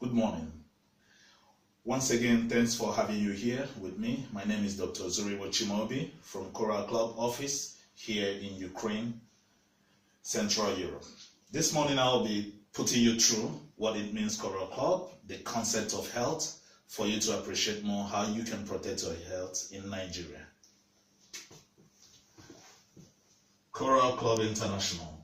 Good morning. Once again, thanks for having you here with me. My name is Dr. Ozurigbo Chimaobi from Coral Club office here in Ukraine, Central Europe. This morning I'll be putting you through what it means Coral Club, the concept of health, for you to appreciate more how you can protect your health in Nigeria. Coral Club International.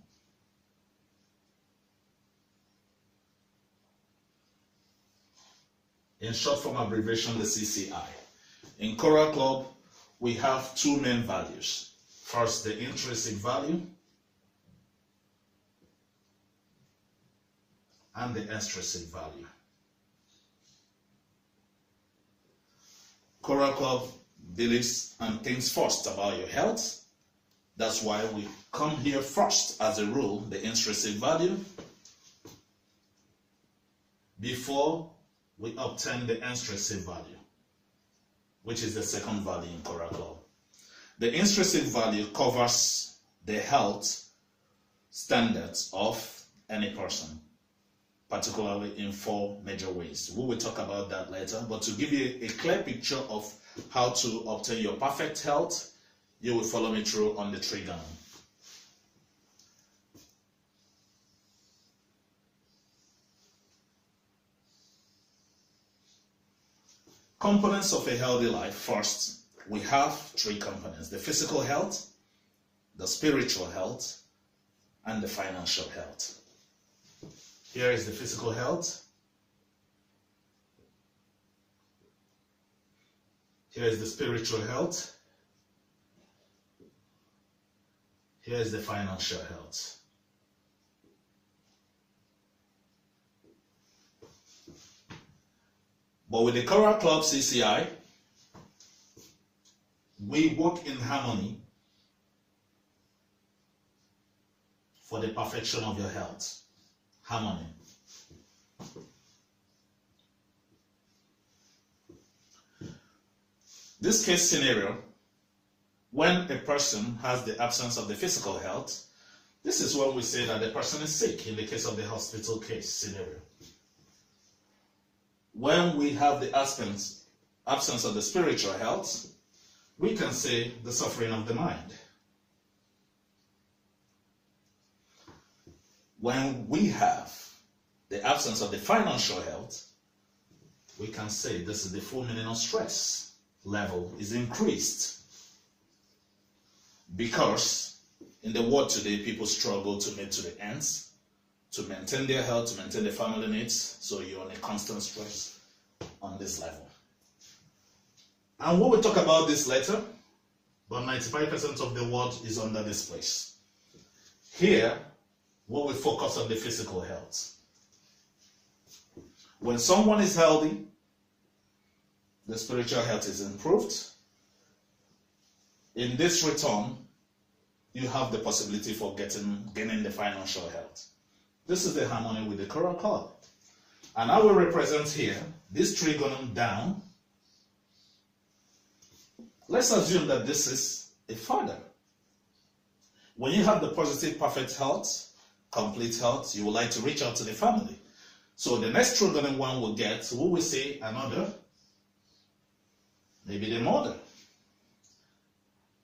In short form abbreviation, the CCI. In Coral Club, we have two main values. First, the intrinsic value and the extrinsic value. Coral Club believes and thinks first about your health. That's why we come here first, as a rule, the intrinsic value, before we obtain the extrinsic value, which is the second value in Coral Club. The intrinsic value covers the health standards of any person, particularly in four major ways. We will talk about that later, but to give you a clear picture of how to obtain your perfect health, you will follow me through on the trigonometry. Components of a healthy life. First, we have three components: the physical health, the spiritual health, and the financial health. Here is the physical health. Here is the spiritual health. Here is the financial health. But with the Coral Club CCI, we work in harmony for the perfection of your health. Harmony. This case scenario, when a person has the absence of the physical health, this is when we say that the person is sick in the case of the hospital case scenario. When we have the absence of the spiritual health, we can say the suffering of the mind. When we have the absence of the financial health, we can say this is the full meaning of stress level is increased. Because in the world today, people struggle to meet to the ends, to maintain their health, to maintain their family needs, so you're on a constant stress on this level. And we will talk about this later, but 95% of the world is under this place. Here, we will focus on the physical health. When someone is healthy, the spiritual health is improved. In this return, you have the possibility for gaining the financial health. This is the harmony with the Coral Club. And I will represent here this trigonum down. Let's assume that this is a father. When you have the positive, perfect health, complete health, you would like to reach out to the family. So the next trigonum one will get, we will say another, maybe the mother.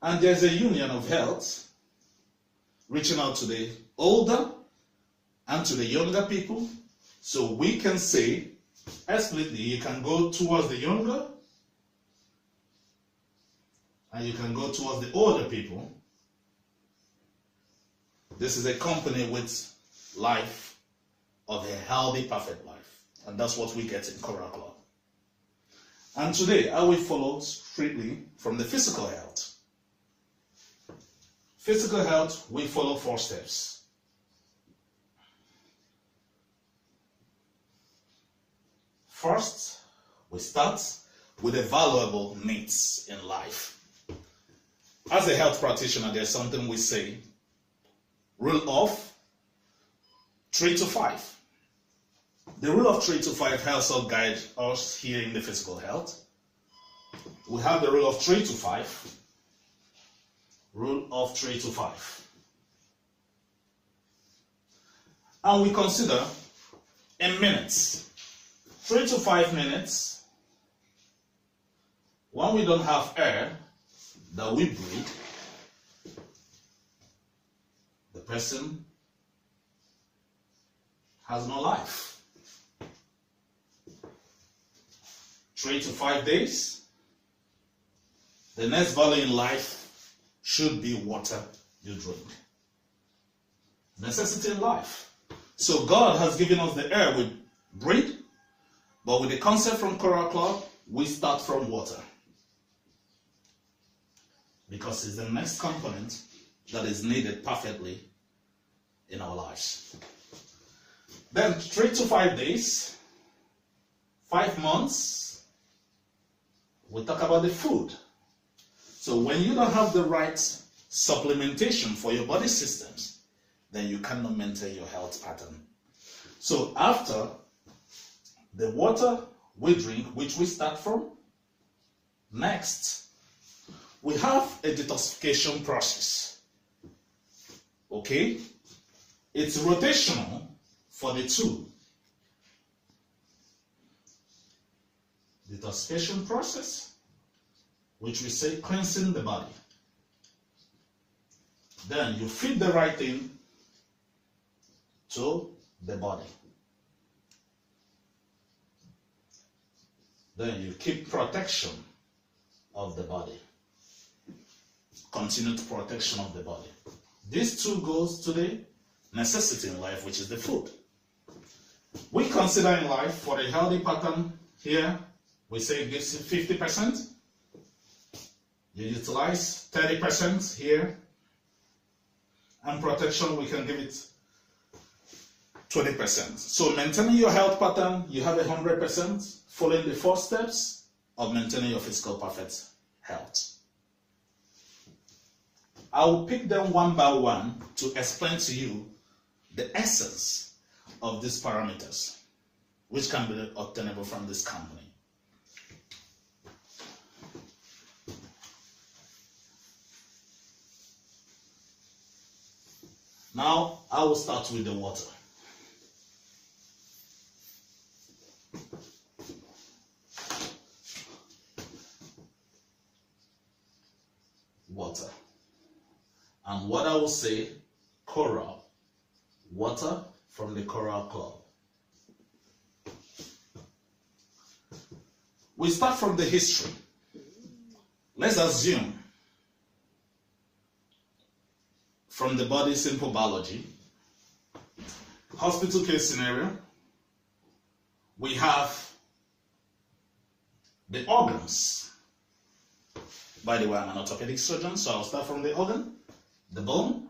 And there's a union of health, reaching out to the older and to the younger people. So we can say, explicitly, you can go towards the younger and you can go towards the older people. This is a company with life of a healthy, perfect life. And that's what we get in Coral Club. And today, I will follow strictly from the physical health. Physical health, we follow 4 steps. First, we start with the valuable needs in life. As a health practitioner, there's something we say, rule of 3 to 5. The rule of 3 to 5 helps us guide us here in the physical health. We have the rule of 3 to 5. Rule of 3 to 5. And we consider in minutes 3 to 5 minutes, when we don't have air that we breathe, the person has no life. 3 to 5 days, the next value in life should be water you drink. Necessity in life. So God has given us the air we breathe, but with the concept from Coral Club, we start from water. Because it's the next component that is needed perfectly in our lives. Then 3 to 5 days, 5 months, we talk about the food. So when you don't have the right supplementation for your body systems, then you cannot maintain your health pattern. So after the water we drink, which we start from, next, we have a detoxification process. Okay? It's rotational for the two. Detoxification process, which we say cleansing the body. Then you feed the right thing to the body. Then you keep protection of the body. Continued protection of the body. These two goes to the necessity in life, which is the food. We consider in life for a healthy pattern here, we say it gives you 50%. You utilize 30% here. And protection, we can give it 20%. So maintaining your health pattern, you have 100%, following the 4 steps of maintaining your physical perfect health. I will pick them one by one to explain to you the essence of these parameters, which can be obtainable from this company. Now, I will start with the water. Water. And what I will say, Coral. Water from the Coral Club. We start from the history. Let's assume from the body simple biology, hospital case scenario, we have the organs. By the way, I'm an orthopedic surgeon, so I'll start from the organ, the bone.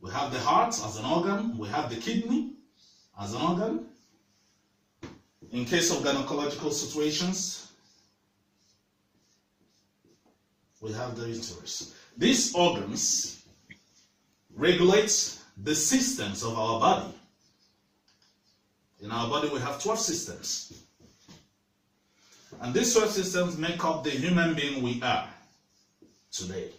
We have the heart as an organ. We have the kidney as an organ. In case of gynecological situations, we have the uterus. These organs regulate the systems of our body. In our body, we have 12 systems. And these 12 systems make up the human being we are today.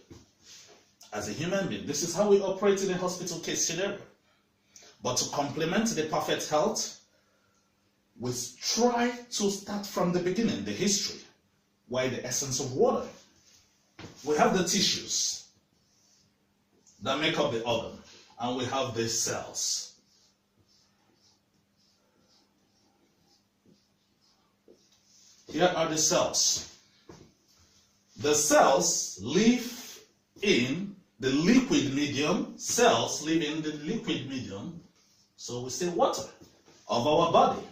As a human being, this is how we operate in a hospital case scenario. But to complement the perfect health, we try to start from the beginning, the history. Why the essence of water? We have the tissues that make up the organ, and we have the cells. Here are the cells. The cells live in the liquid medium. Cells live in the liquid medium. So we say water of our body.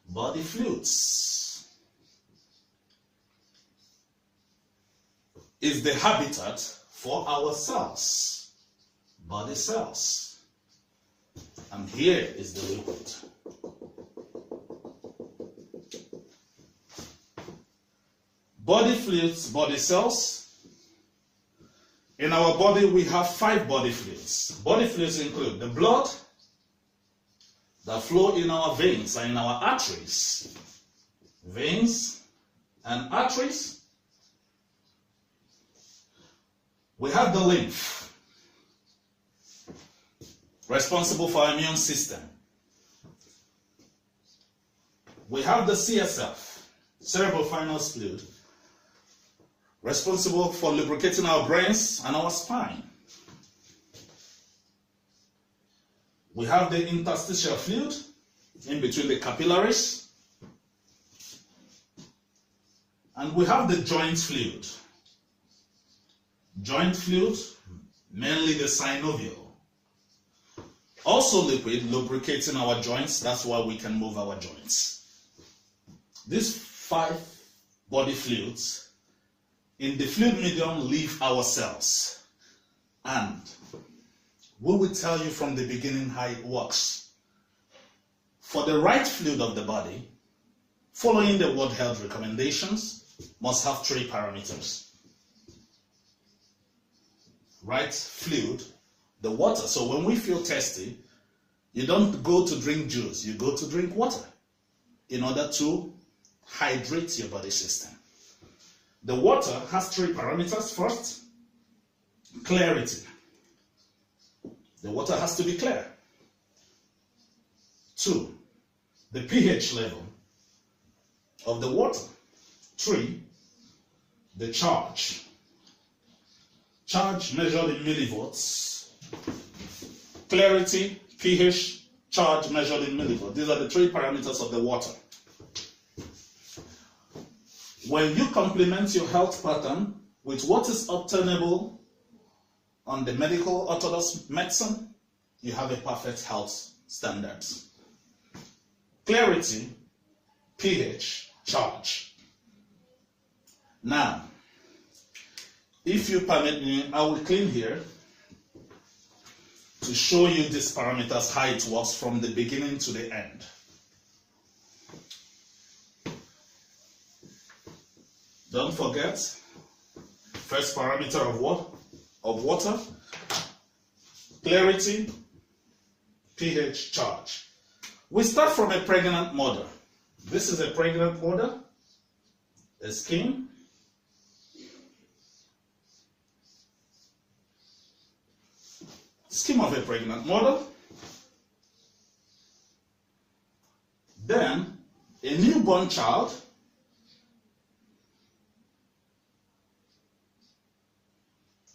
Body fluids is the habitat for our cells. Body cells. And here is the liquid. Body fluids, body cells. In our body, we have 5 body fluids. Body fluids include the blood that flow in our veins and in our arteries. Veins and arteries. We have the lymph, responsible for our immune system. we have the CSF, cerebrospinal fluid, responsible for lubricating our brains and our spine. We have the interstitial fluid in between the capillaries. And we have the joint fluid. Joint fluid, mainly the synovial. Also liquid, lubricating our joints. That's why we can move our joints. These 5 body fluids in the fluid medium leave our cells. And we will tell you from the beginning how it works. For the right fluid of the body, following the World Health recommendations, must have 3 parameters. Right fluid, the water. So when we feel thirsty, you don't go to drink juice, you go to drink water in order to hydrate your body system. The water has 3 parameters. First, clarity. The water has to be clear. 2, the pH level of the water. 3, the charge. Charge measured in millivolts. Clarity, pH, charge measured in millivolts. These are the 3 parameters of the water. When you complement your health pattern with what is obtainable on the medical orthodox medicine, you have a perfect health standards. Clarity, pH, charge. Now, if you permit me, I will clean here to show you these parameters, how it works from the beginning to the end. Don't forget, first parameter of what? Of water, clarity, pH, charge. We start from a pregnant mother. This is a pregnant mother, a skin. Skin of a pregnant mother. Then a newborn child.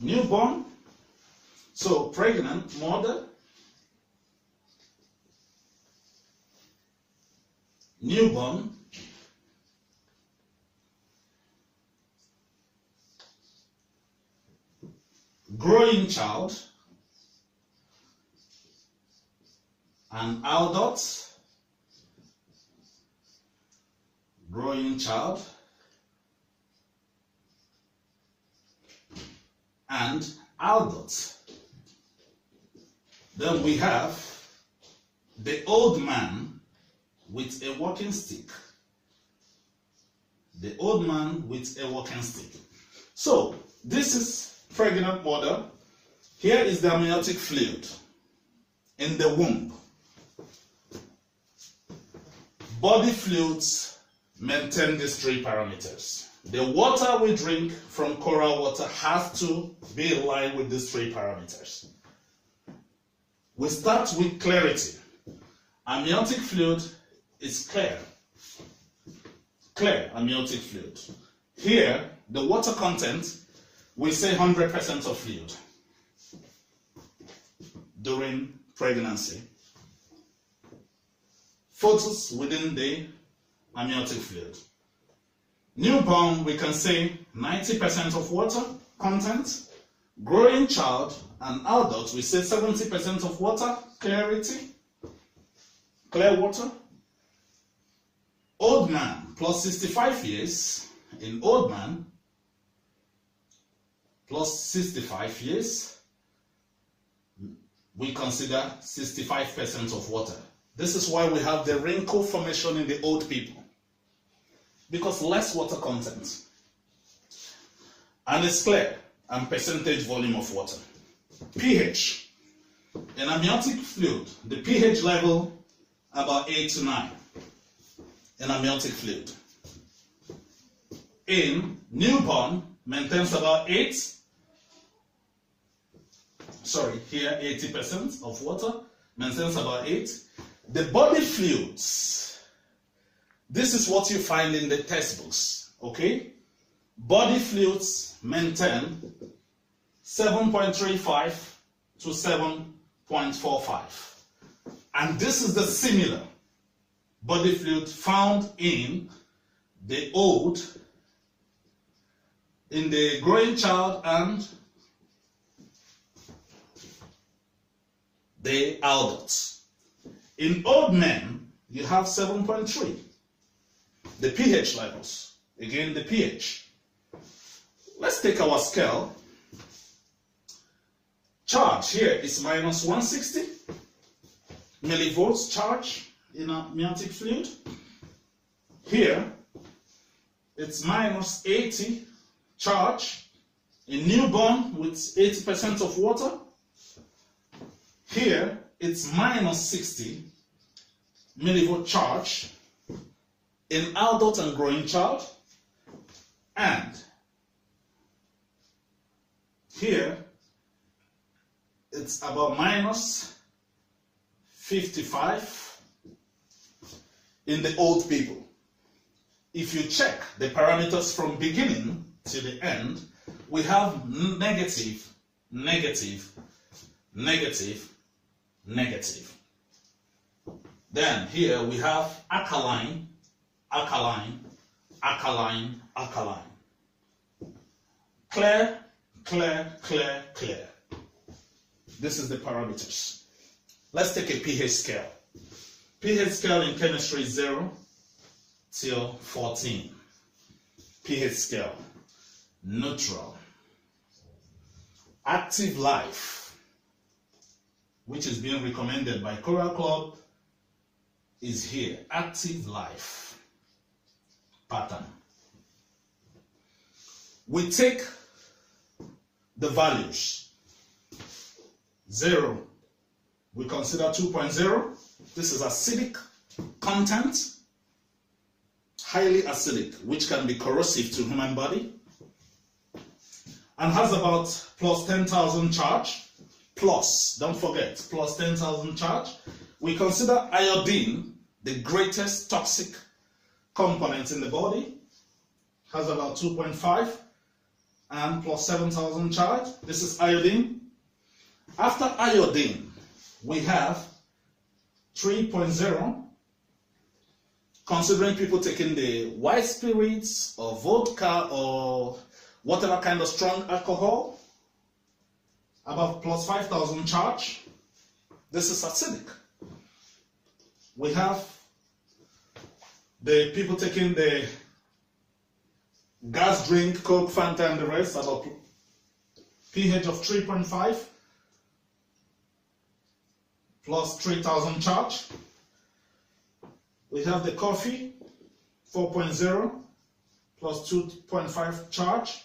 Newborn. So pregnant mother. Newborn. Growing child. An adult, growing child, and adult. Then we have the old man with a walking stick. The old man with a walking stick. So, this is pregnant mother. Here is the amniotic fluid in the womb. Body fluids maintain these 3 parameters. The water we drink from coral water has to be in line with these 3 parameters. We start with clarity. Amniotic fluid is clear. Clear amniotic fluid. Here, the water content, we say 100% of fluid during pregnancy. Photos within the amniotic fluid. Newborn, we can say 90% of water content. Growing child and adult, we say 70% of water, clarity, clear water. Old man, plus 65 years. In old man, plus 65 years, we consider 65% of water. This is why we have the wrinkle formation in the old people, because less water content. And it's clear, and percentage volume of water. pH. In amniotic fluid, the pH level about 8 to 9 in amniotic fluid. In newborn, maintains about 8. Sorry, here 80% of water, maintains about 8. The body fluids This is what you find in the textbooks, okay? Body fluids maintain 7.35 to 7.45. And this is the similar body fluid found in the old, in the growing child and the adults. In old men, you have 7.3. The pH levels, again the pH. Let's take our scale. Charge here is minus 160 millivolts charge in amniotic fluid. Here, it's minus 80 charge in newborn with 80% of water. Here, it's minus 60 millivolt charge in adult and growing child. And here, it's about minus 55 in the old people. If you check the parameters from beginning to the end, we have negative, negative, negative, negative. Then here we have alkaline, alkaline, alkaline, alkaline. Clear, clear, clear, clear. This is the parameters. Let's take a pH scale. pH scale in chemistry is 0 till 14. pH scale. Neutral. Active life, which is being recommended by Coral Club, is here. Active life pattern. We take the values. 0, we consider 2.0. This is acidic content, highly acidic, which can be corrosive to human body, and has about plus 10,000 charge. Plus, don't forget, plus 10,000 charge. We consider iodine the greatest toxic component in the body, has about 2.5 and plus 7,000 charge. This is iodine. After iodine, we have 3.0, considering people taking the white spirits or vodka or whatever kind of strong alcohol, about plus 5,000 charge. This is acidic. We have the people taking the gas drink, Coke, Fanta, and the rest, about pH of 3.5 plus 3,000 charge. We have the coffee, 4.0 plus 2.5 charge.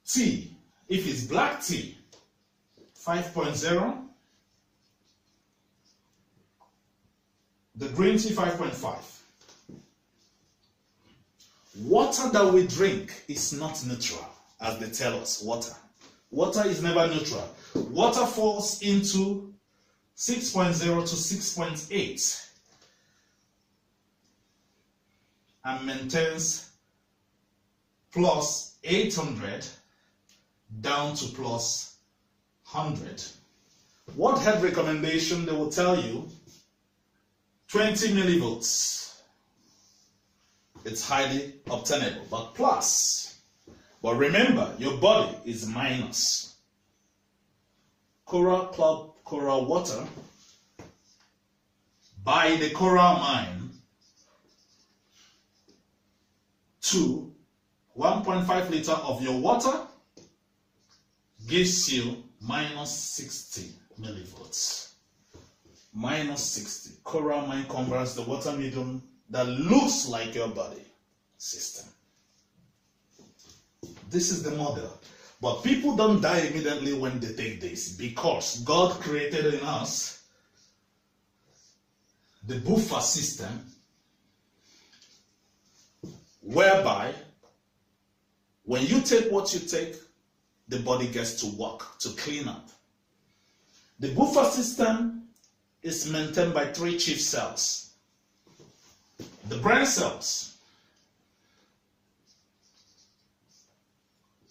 Tea, if it's black tea, 5.0. The green tea, 5.5. Water that we drink is not neutral, as they tell us. Water is never neutral. Water falls into 6.0 to 6.8 and maintains plus 800 down to plus 100. What head recommendation they will tell you? 20 millivolts. It's highly obtainable, but plus. But remember, your body is minus. Coral Club Coral Water, by the coral mine, to 1.5 liter of your water gives you minus 60 millivolts. Minus 60. Coral mine converts the water medium that looks like your body system. This is the model. But people don't die immediately when they take this, because God created in us the buffer system whereby when you take what you take, the body gets to work, to clean up. The buffer system is maintained by 3 chief cells. the brain cells,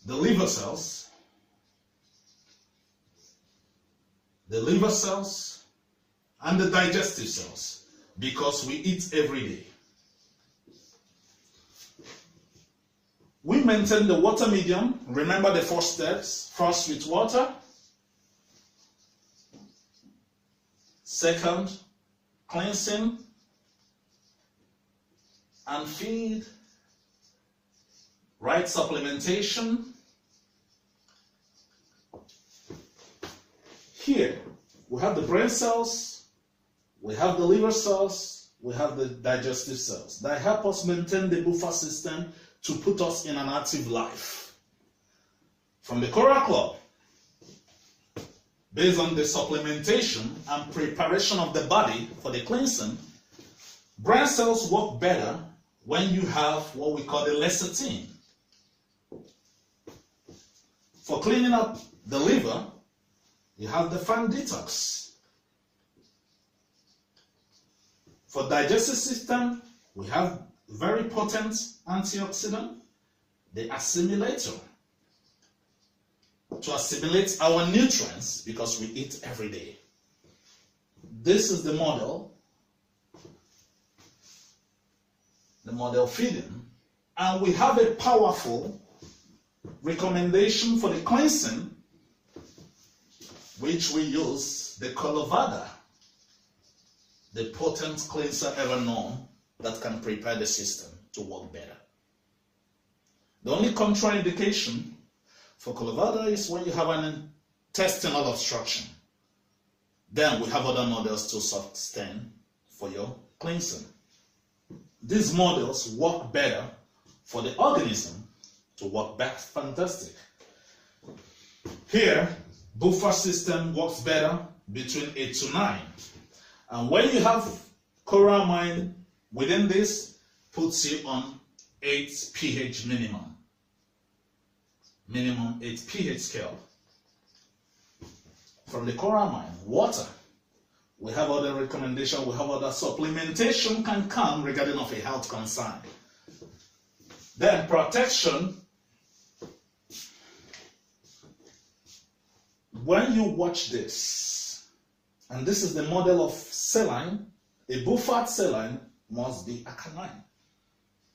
the liver cells, and the digestive cells, because we eat every day. We maintain the water medium. Remember the 4 steps. First with water. Second, cleansing and feed. Right supplementation. Here, we have the brain cells, we have the liver cells, we have the digestive cells that help us maintain the buffer system to put us in an active life. From the Coral Club, based on the supplementation and preparation of the body for the cleansing, brain cells work better when you have what we call the lecithin. For cleaning up the liver, you have the fan detox. For digestive system, we have very potent antioxidant, the assimilator, to assimilate our nutrients because we eat every day. This is the model feeding, and we have a powerful recommendation for the cleansing, which we use the Colovada, the potent cleanser ever known that can prepare the system to work better. The only contraindication for Colovada is when you have an intestinal obstruction. Then we have other models to sustain for your cleansing. These models work better for the organism to work back fantastic. Here, buffer system works better between 8 to 9. And when you have choramine within this, puts you on 8 pH minimum. Minimum 8 pH scale. From the choramine, water. We have other recommendations, we have other supplementation can come regarding of a health concern. Then protection. When you watch this, and this is the model of saline, a buffered saline must be alkaline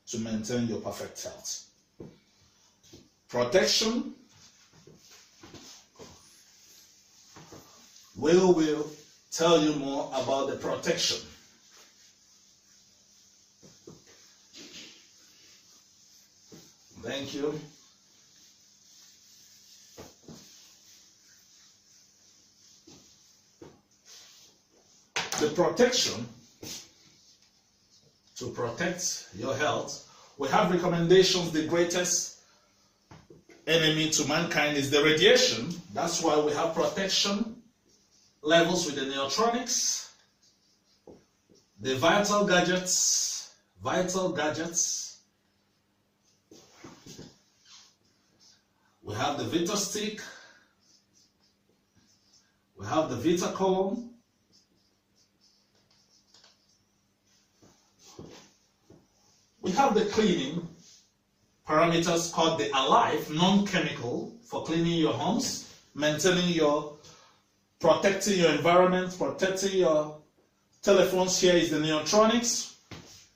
to maintain your perfect health. Protection, we will tell you more about the protection. Thank you. The protection, to protect your health, we have recommendations. The greatest enemy to mankind is the radiation. That's why we have protection levels with the neutronics, the vital gadgets. We have the Vita stick, we have the Vita column, we have the cleaning parameters called the Alive, non-chemical, for cleaning your homes, maintaining your, protecting your environment, protecting your telephones. Here is the neutronics,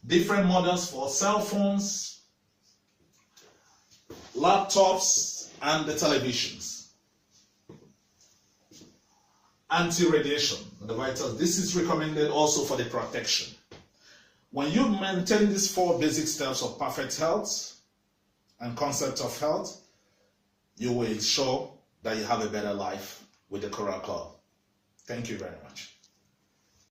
different models for cell phones, laptops, and the televisions. Anti-radiation, the vitals. This is recommended also for the protection. When you maintain these 4 basic steps of perfect health and concept of health, you will ensure that you have a better life with the Coral Club. Thank you very much.